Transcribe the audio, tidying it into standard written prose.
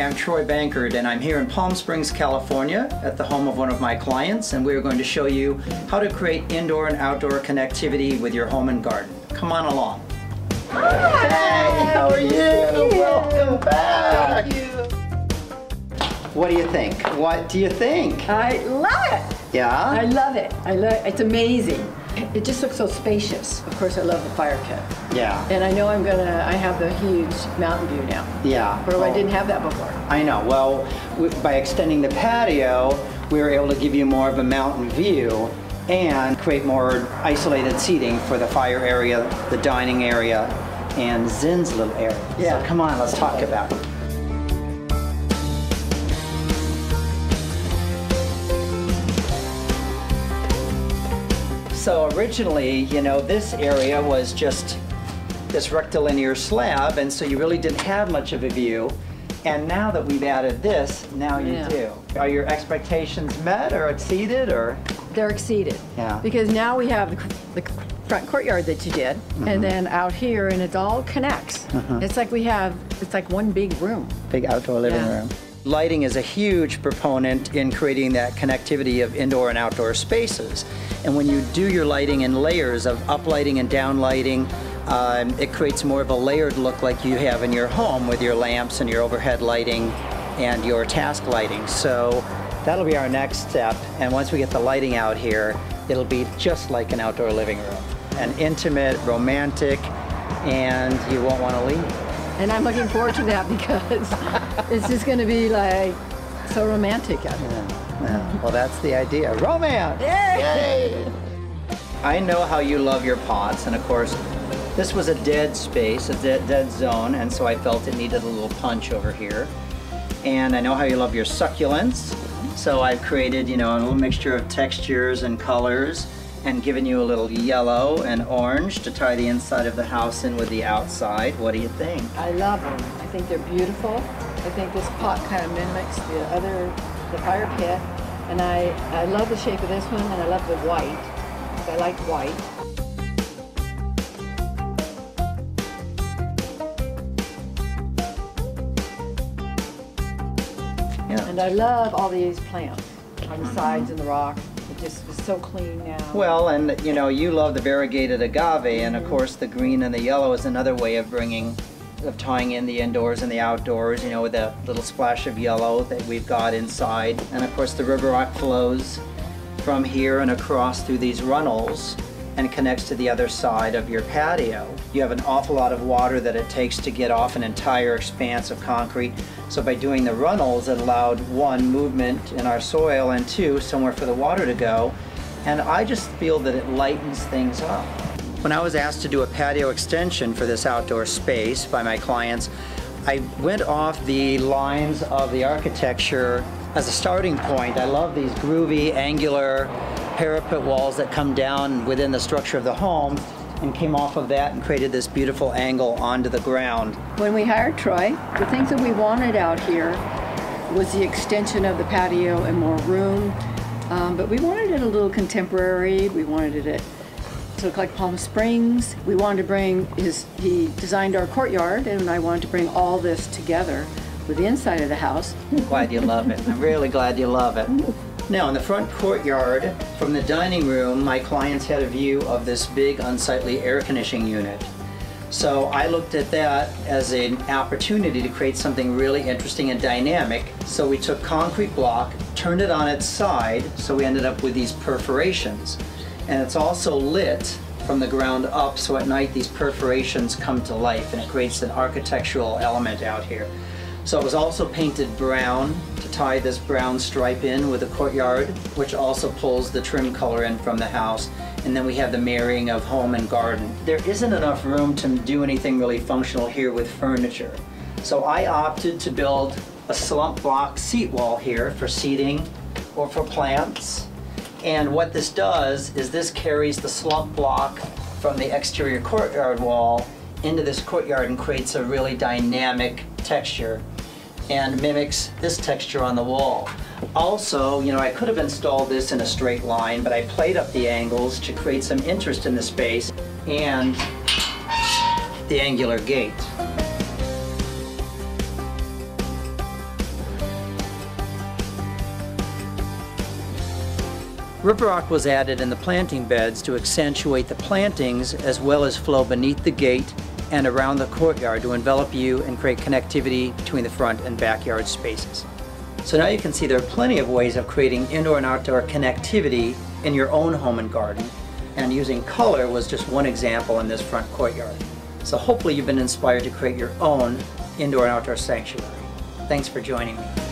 I'm Troy Bankord, and I'm here in Palm Springs, California at the home of one of my clients, and we're going to show you how to create indoor and outdoor connectivity with your home and garden. Come on along. Hi. Hey, how are you? Welcome back. Thank you. What do you think? What do you think? I love it. Yeah? I love it. It's amazing. It just looks so spacious. Of course, I love the fire pit. Yeah. And I know I have the huge mountain view now. Yeah. But I didn't have that before. I know. Well, by extending the patio, we were able to give you more of a mountain view and create more isolated seating for the fire area, the dining area, and Zin's little area. Yeah. So come on, let's talk about it. So originally, you know, this area was just this rectilinear slab, and so you really didn't have much of a view. And now that we've added this, now you do. Are your expectations met or exceeded, or? They're exceeded. Yeah. Because now we have the front courtyard that you did, and then out here, and it all connects. It's like it's like one big room. Big outdoor living room. Lighting is a huge proponent in creating that connectivity of indoor and outdoor spaces. And when you do your lighting in layers of uplighting and downlighting, it creates more of a layered look like you have in your home with your lamps and your overhead lighting and your task lighting. So that'll be our next step. And once we get the lighting out here, it'll be just like an outdoor living room. An intimate, romantic, and you won't want to leave. And I'm looking forward to that because it's just going to be like so romantic out here. Yeah. Well, that's the idea. Romance! Yay! I know how you love your pots, and of course, this was a dead space, a dead zone, and so I felt it needed a little punch over here. And I know how you love your succulents, so I've created, you know, a little mixture of textures and colors, and given you a little yellow and orange to tie the inside of the house in with the outside. What do you think? I love them. I think they're beautiful. I think this pot kind of mimics the fire pit. And I love the shape of this one, and I love the white. I like white. Yeah. And I love all these plants on the sides and the rock. It just is so clean now. Well, and you know, you love the variegated agave, and of course the green and the yellow is another way of tying in the indoors and the outdoors, you know, with a little splash of yellow that we've got inside. And of course the river rock flows from here and across through these runnels and connects to the other side of your patio. You have an awful lot of water that it takes to get off an entire expanse of concrete. So by doing the runnels, it allowed one, movement in our soil, and two, somewhere for the water to go. And I just feel that it lightens things up. When I was asked to do a patio extension for this outdoor space by my clients, I went off the lines of the architecture as a starting point. I love these groovy, angular parapet walls that come down within the structure of the home, and came off of that and created this beautiful angle onto the ground. When we hired Troy, the things that we wanted out here was the extension of the patio and more room, but we wanted it a little contemporary. We wanted it to look like Palm Springs. We wanted to he designed our courtyard, and I wanted to bring all this together with the inside of the house. Glad you love it. I'm really glad you love it. Now, in the front courtyard, from the dining room, my clients had a view of this big unsightly air conditioning unit. So I looked at that as an opportunity to create something really interesting and dynamic. So we took concrete block, turned it on its side, so we ended up with these perforations. And it's also lit from the ground up, so at night these perforations come to life, and it creates an architectural element out here. So it was also painted brown to tie this brown stripe in with the courtyard, which also pulls the trim color in from the house. And then we have the marrying of home and garden. There isn't enough room to do anything really functional here with furniture. So I opted to build a slump block seat wall here for seating or for plants. And what this does is this carries the slump block from the exterior courtyard wall into this courtyard and creates a really dynamic texture and mimics this texture on the wall. Also, you know, I could have installed this in a straight line, but I played up the angles to create some interest in the space and the angular gate. River rock was added in the planting beds to accentuate the plantings as well as flow beneath the gate and around the courtyard to envelop you and create connectivity between the front and backyard spaces. So now you can see there are plenty of ways of creating indoor and outdoor connectivity in your own home and garden, and using color was just one example in this front courtyard. So hopefully you've been inspired to create your own indoor and outdoor sanctuary. Thanks for joining me.